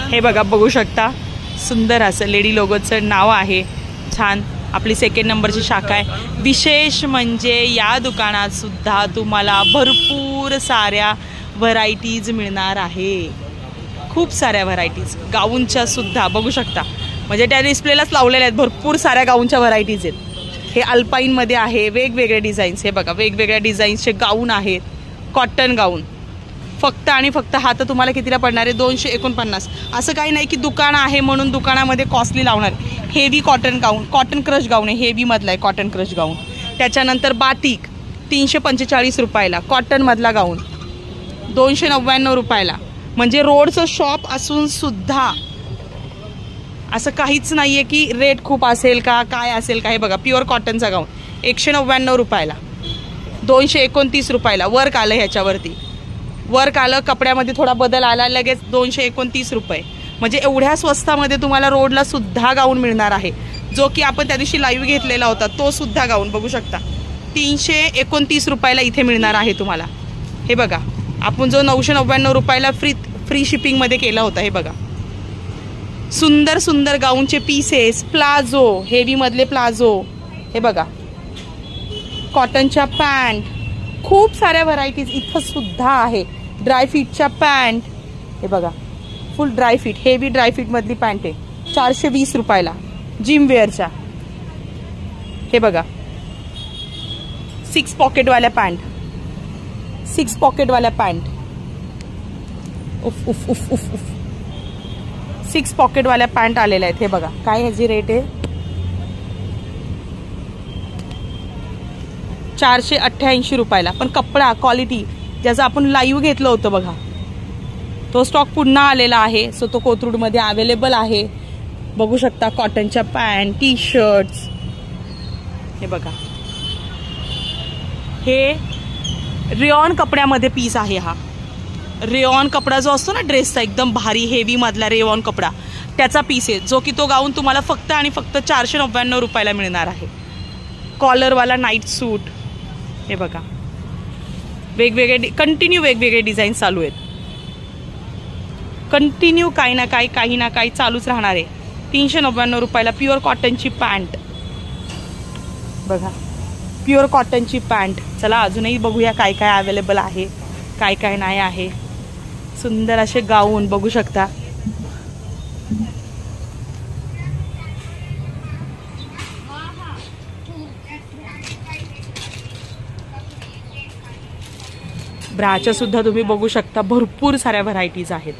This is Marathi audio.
हे बघा, बघू शकता सुंदर असं लेडी लोगोचं नाव आहे, छान. आपली 2nd नंबरची शाखा आहे. विशेष म्हणजे या दुकानात सुद्धा तुम्हाला भरपूर साऱ्या व्हरायटीज मिळणार आहे. खूप साऱ्या व्हरायटीज गाऊनच्या सुद्धा बघू शकता, म्हणजे त्या डिस्प्लेलाच लावलेल्या आहेत. भरपूर साऱ्या गाऊनच्या व्हरायटीज आहेत. हे अल्पाईनमध्ये आहे, वेगवेगळे डिझाईन्स. हे बघा, वेगवेगळ्या डिझाईन्सचे गाऊन आहेत, कॉटन गाऊन. फक्त आणि फक्त हा तर तुम्हाला कितीला पडणार आहे? 249. असं काही नाही की दुकान आहे म्हणून दुकानामध्ये कॉस्टली लावणार. हेवी कॉटन गाऊन, कॉटन क्रश गाऊन आहे, हेवीमधला आहे कॉटन क्रश गाऊन. त्याच्यानंतर बाटिक 345 रुपयाला, कॉटनमधला गाऊन 299 रुपयाला. म्हणजे रोडचं शॉप असून सुद्धा असं काहीच नाही आहे की रेट खूप असेल का काय असेल का. हे बघा, प्युअर कॉटनचा गाऊन 199 रुपयाला, 229 रुपयाला. वर्क आलं ह्याच्यावरती, वर्क आलं, कपड्यामध्ये थोडा बदल आला, लगेच 229 रुपये. म्हणजे एवढ्या स्वस्तामध्ये तुम्हाला रोडला सुद्धा गाऊन मिळणार आहे, जो की आपण त्या दिवशी लाईव्ह घेतलेला होता तो सुद्धा गाऊन बघू शकता. 329 रुपयाला इथे मिळणार आहे तुम्हाला. हे बघा, आपण जो 999 रुपयाला फ्री शिपिंगमध्ये केला होता. हे बघा, सुंदर सुंदर गाऊनचे पीसेस, प्लाझो, हेवीमधले प्लाझो. हे बघा, कॉटनच्या पॅन्ट, खूप साऱ्या व्हरायटीज इथं सुद्धा आहे. ड्रायफिटच्या पॅन्ट, हे बघा, फुल ड्रायफिट, हेवी ड्रायफिटमधली पॅन्ट आहे 420 रुपयाला, जिमवेअरच्या. हे बघा, 6 पॉकेटवाल्या पॅन्ट, 6 पॉकेटवाल्या पॅन्ट. उफ उफ उफ उफ उफ 6 पॉकेटवाल्या पॅन्ट आलेल्या आहेत. हे बघा, काय ह्याची रेट आहे? 488 रुपयाला. पण कपडा क्वालिटी ज्याचं आपण लाईव्ह घेतलं होतं बघा, तो स्टॉक पुन्हा आलेला आहे. सो तो कोथरूडमध्ये अवेलेबल आहे. बघू शकता, कॉटनच्या पॅन्ट, टी शर्ट्स. हे बघा, हे रेयॉन कपड्यामध्ये पीस आहे. हा रेयॉन कपडा जो असतो ना ड्रेसचा, एकदम भारी हेवी मधला रेयॉन कपडा, त्याचा पीस आहे, जो की तो गाऊन तुम्हाला फक्त आणि फक्त 499 रुपयाला मिळणार आहे. कॉलरवाला नाईट सूट. हे बघा, वेगवेगळे कंटिन्यू वेगवेगळे डिझाईन चालू आहेत. कंटिन्यू काही ना काही चालूच राहणार आहे. 399 रुपयाला प्युअर कॉटनची पॅन्ट. बघा, प्युअर कॉटनची पॅन्ट. चला अजूनही बघूया काय काय अवेलेबल आहे, काय काय नाही आहे. सुंदर असे गाऊन बघू शकता. ब्राच्या सुद्धा तुम्ही बघू शकता, भरपूर साऱ्या व्हरायटीज आहेत.